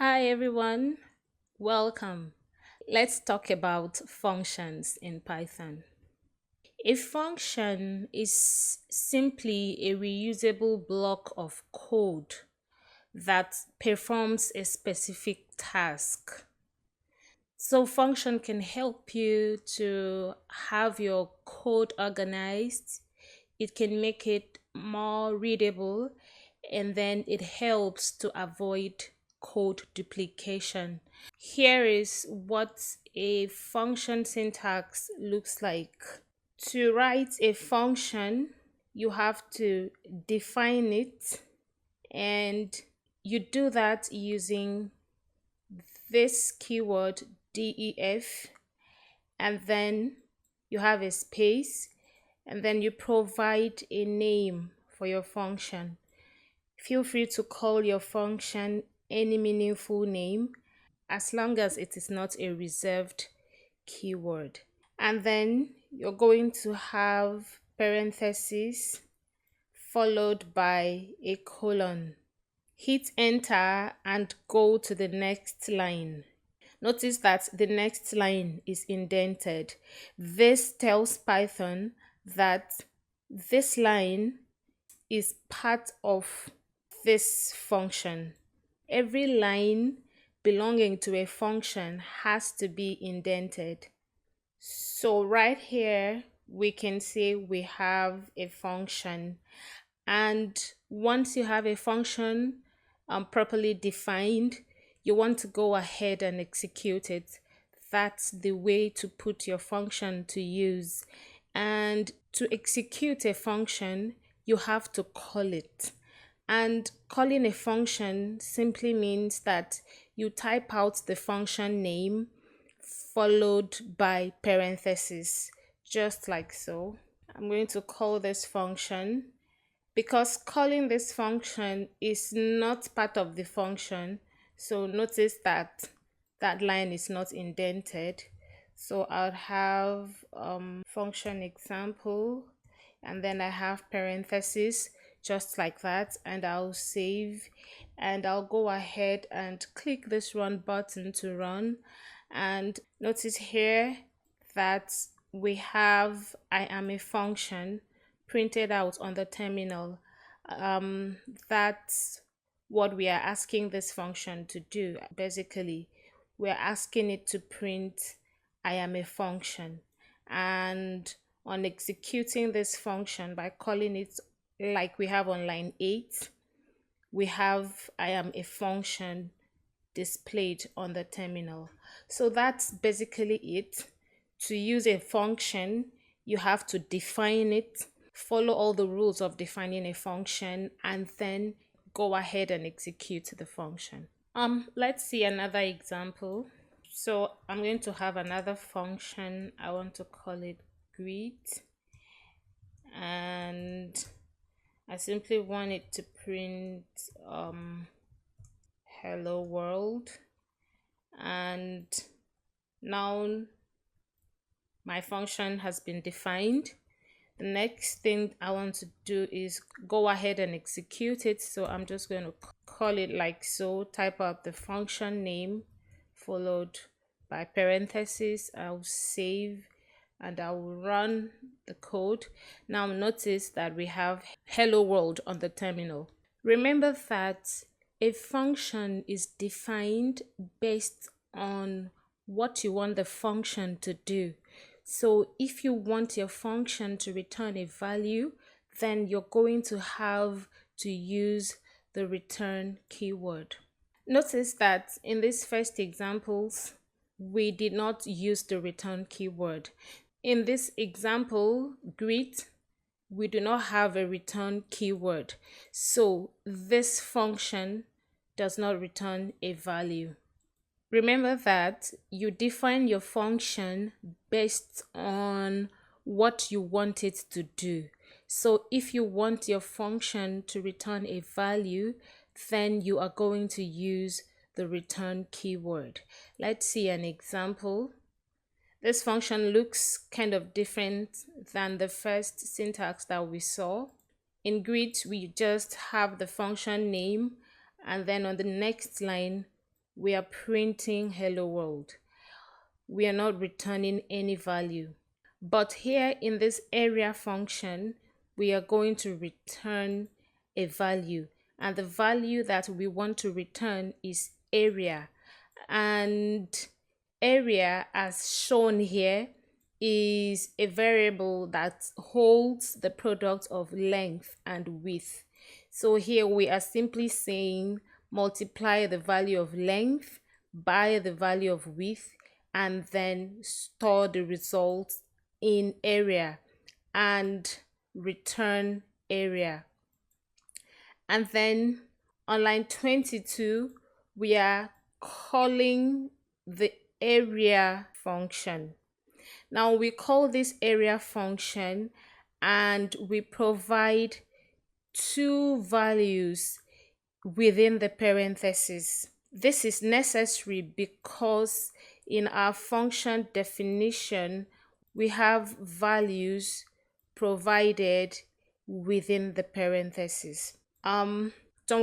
Hi everyone, welcome. Let's talk about functions in Python. A function is simply a reusable block of code that performs a specific task. So, function can help you to have your code organized, it can make it more readable, and then it helps to avoid code duplication. Here is what a function syntax looks like. To write a function, you have to define it, and you do that using this keyword def, and then you have a space, and then you provide a name for your function. Feel free to call your function any meaningful name as long as it is not a reserved keyword. And then you're going to have parentheses followed by a colon. Hit enter and go to the next line. Notice that the next line is indented. This tells Python that this line is part of this function. Every line belonging to a function has to be indented. So right here, we can say we have a function. And once you have a function properly defined, you want to go ahead and execute it. That's the way to put your function to use. And to execute a function, you have to call it. And calling a function simply means that you type out the function name followed by parentheses, just like so. I'm going to call this function. Because calling this function is not part of the function, so notice that that line is not indented. So I'll have function example, and then I have parentheses just like that, and I'll save, and I'll go ahead and click this run button to run. And notice here that we have I am a function printed out on the terminal. Um, that's what we are asking this function to do. Basically, we're asking it to print I am a function. And on executing this function by calling it like we have on line 8, we have I am a function displayed on the terminal. So that's basically it. To use a function, you have to define it, follow all the rules of defining a function, and then go ahead and execute the function. Let's see another example. So I'm going to have another function. I want to call it greet, and I simply want it to print hello world. And now my function has been defined. The next thing I want to do is go ahead and execute it. So I'm just going to call it like so, type out the function name followed by parentheses. I'll save and I'll run the code. Now notice that we have hello world on the terminal. Remember that a function is defined based on what you want the function to do. So if you want your function to return a value, then you're going to have to use the return keyword. Notice that in these first examples, we did not use the return keyword. In this example, greet, we do not have a return keyword. So this function does not return a value. Remember that you define your function based on what you want it to do. So if you want your function to return a value, then you are going to use the return keyword. Let's see an example. This function looks kind of different than the first syntax that we saw. In greet, we just have the function name, and then on the next line, we are printing hello world. We are not returning any value. But here in this area function, we are going to return a value. And the value that we want to return is area. And area, as shown here, is a variable that holds the product of length and width. So here we are simply saying multiply the value of length by the value of width and then store the results in area and return area. And then on line 22, we are calling the area function. Now we call this area function and we provide two values within the parentheses. This is necessary because in our function definition, we have values provided within the parentheses. Don't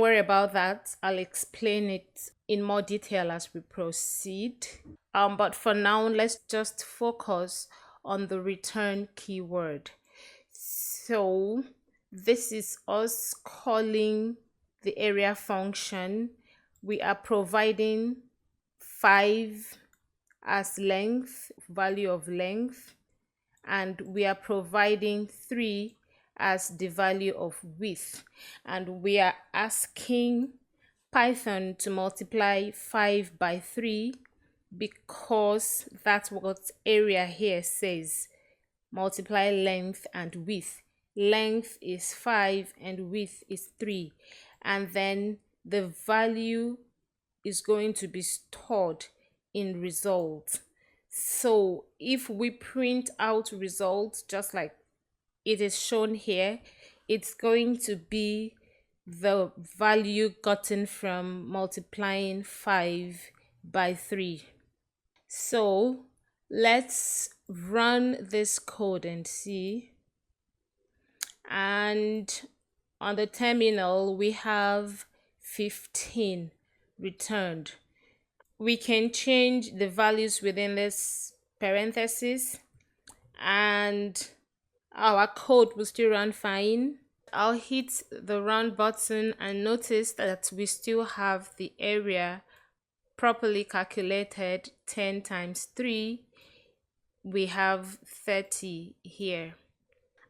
worry about that. I'll explain it in more detail as we proceed. But for now, let's just focus on the return keyword. So this is us calling the area function. We are providing 5 as length, value of length, and we are providing 3 as the value of width, and we are asking Python to multiply 5 by 3 because that's what area here says. Multiply length and width. Length is 5 and width is 3, and then the value is going to be stored in result. So if we print out results just like it is shown here, it's going to be the value gotten from multiplying 5 by 3. So let's run this code and see. And on the terminal, we have 15 returned. We can change the values within this parenthesis and our code will still run fine. I'll hit the run button and notice that we still have the area properly calculated. 10 times 3, we have 30 here.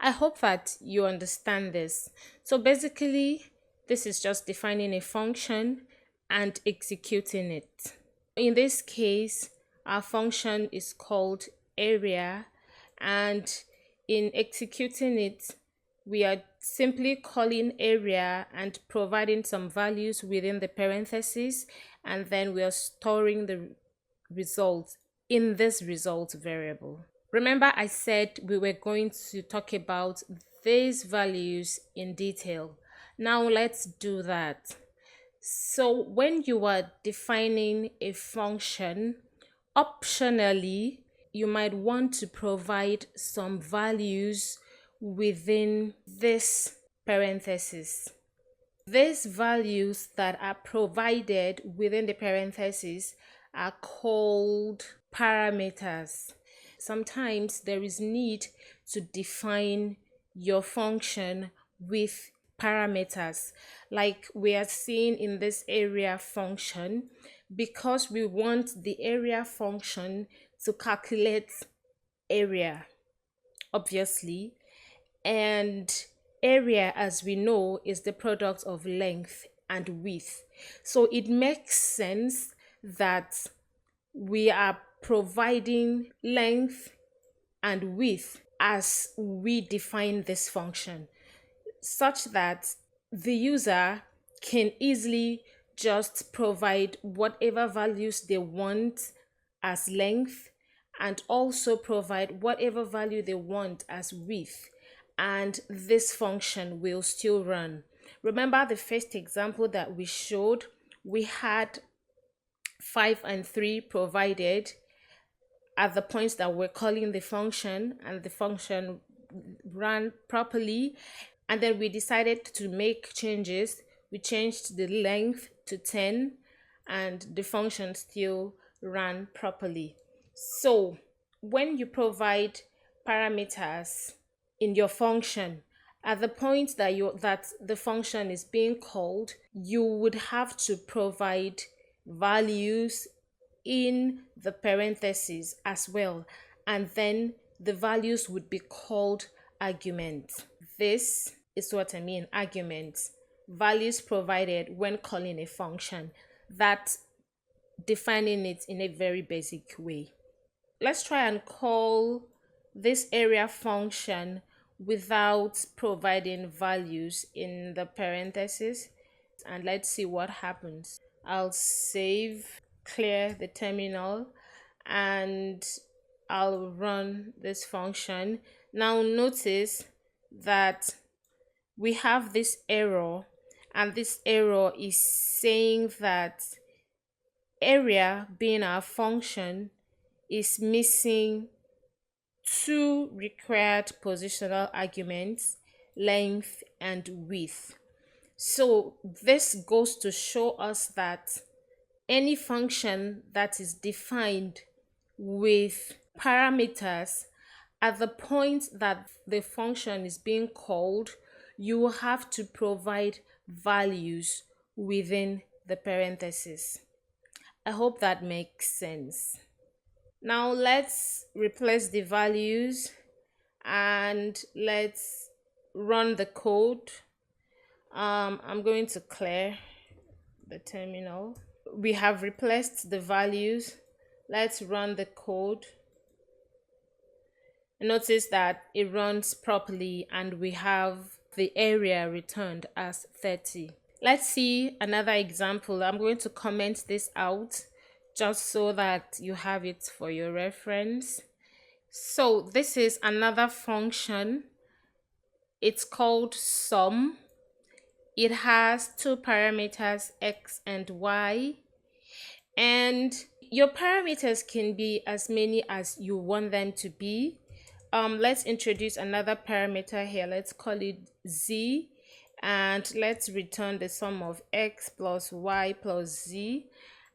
I hope that you understand this. So basically, this is just defining a function and executing it. In this case, our function is called area, and in executing it, we are simply calling area and providing some values within the parentheses, and then we are storing the results in this result variable. Remember, I said we were going to talk about these values in detail. Now let's do that. So when you are defining a function, optionally, you might want to provide some values within this parenthesis. These values that are provided within the parentheses are called parameters. Sometimes there is need to define your function with parameters, like we are seeing in this area function, because we want the area function to calculate area, obviously, and area, as we know, is the product of length and width. So it makes sense that we are providing length and width as we define this function, such that the user can easily just provide whatever values they want as length and also provide whatever value they want as width, and this function will still run. Remember the first example that we showed, we had 5 and 3 provided at the points that we're calling the function, and the function ran properly, and then we decided to make changes. We changed the length to 10 and the function still ran properly. So when you provide parameters in your function, at the point that the function is being called, you would have to provide values in the parentheses as well, and then the values would be called arguments. This is what I mean, arguments, values provided when calling a function, that defining it in a very basic way. Let's try and call this area function without providing values in the parentheses, and let's see what happens. I'll save, clear the terminal, and I'll run this function. Now notice that we have this error, and this error is saying that area, being our function, is missing two required positional arguments, length and width. So this goes to show us that any function that is defined with parameters, at the point that the function is being called, you will have to provide values within the parentheses. I hope that makes sense. Now let's replace the values and let's run the code. I'm going to clear the terminal. We have replaced the values. Let's run the code. Notice that it runs properly and we have the area returned as 30. Let's see another example. I'm going to comment this out just so that you have it for your reference. So this is another function. It's called sum. It has two parameters, x and y, and your parameters can be as many as you want them to be. Let's introduce another parameter here. Let's call it z, and let's return the sum of x plus y plus z.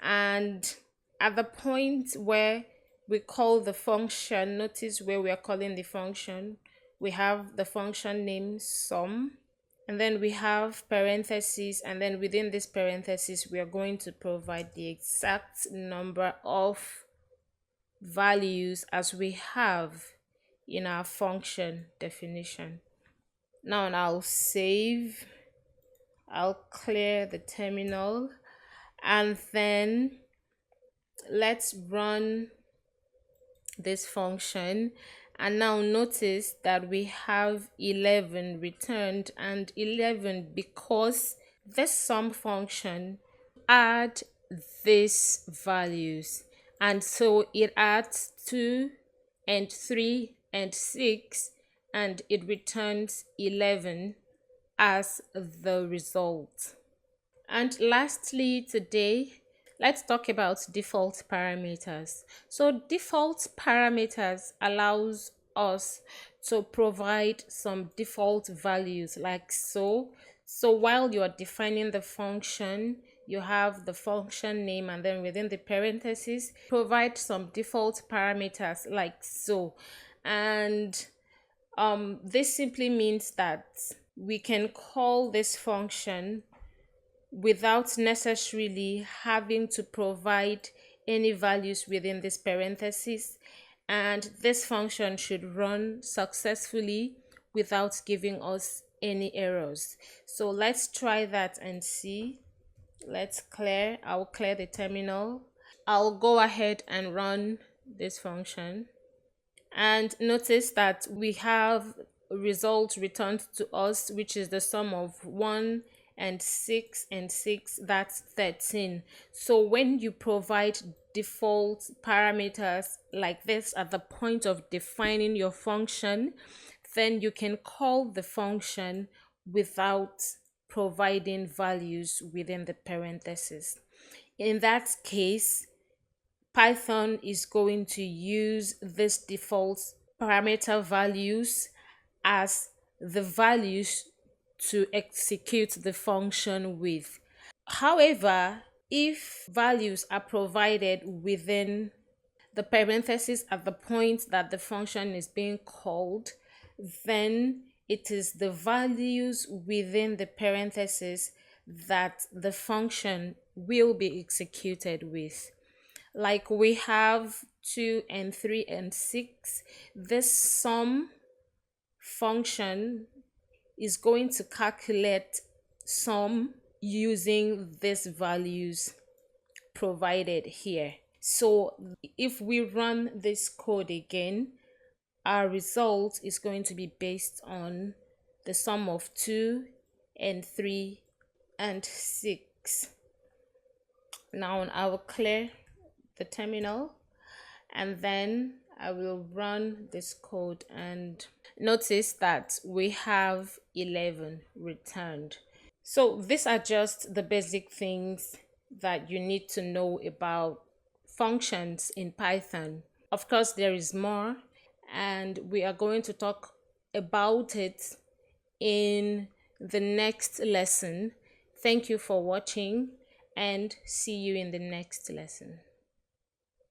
And at the point where we call the function, notice where we are calling the function, we have the function name sum, and then we have parentheses, and then within this parentheses we are going to provide the exact number of values as we have in our function definition. Now I'll save, I'll clear the terminal, and then let's run this function. And now notice that we have 11 returned, and 11 because this sum function add these values, and so it adds 2 and 3 and 6, and it returns 11 as the result. And lastly today, let's talk about default parameters. So default parameters allows us to provide some default values like so. So while you are defining the function, you have the function name, and then within the parentheses provide some default parameters like so. And this simply means that we can call this function without necessarily having to provide any values within this parentheses, and this function should run successfully without giving us any errors. So let's try that and see. I'll clear the terminal. I'll go ahead and run this function, and notice that we have a result returned to us, which is the sum of 1 and 6 and 6, that's 13. So when you provide default parameters like this at the point of defining your function, then you can call the function without providing values within the parentheses. In that case, Python is going to use this default parameter values as the values to execute the function with. However, If values are provided within the parenthesis at the point that the function is being called, then it is the values within the parenthesis that the function will be executed with. Like we have 2 and 3 and 6, this sum function is going to calculate sum using these values provided here. So if we run this code again, our result is going to be based on the sum of 2 and 3 and 6. Now I will clear the terminal and then I will run this code and notice that we have 11 returned. So these are just the basic things that you need to know about functions in Python. Of course, there is more, and we are going to talk about it in the next lesson. Thank you for watching, and see you in the next lesson.